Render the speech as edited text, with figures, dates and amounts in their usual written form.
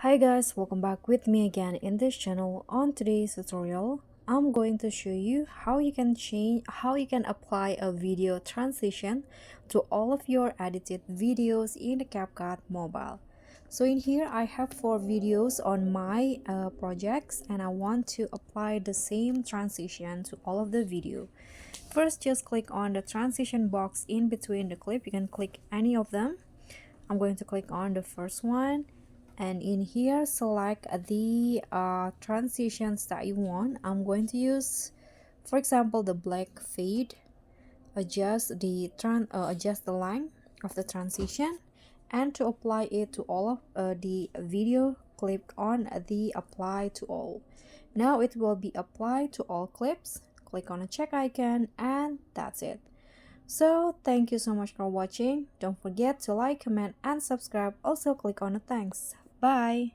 Hi guys, welcome back with me again in this channel. On today's tutorial, I'm going to show you how you can apply a video transition to all of your edited videos in the CapCut mobile. So in here I have 4 videos on my projects and I want to apply the same transition to all of the video. First, just click on the transition box in between the clip. You can click any of them. I'm going to click on the first one, and in here select the transitions that you want. I'm going to use, for example, the black fade. Adjust the line of the transition, and to apply it to all of the video, click on the apply to all. Now it will be applied to all clips. Click on a check icon, and that's it. So thank you so much for watching. Don't forget to like, comment, and subscribe. Also click on the thanks. Bye.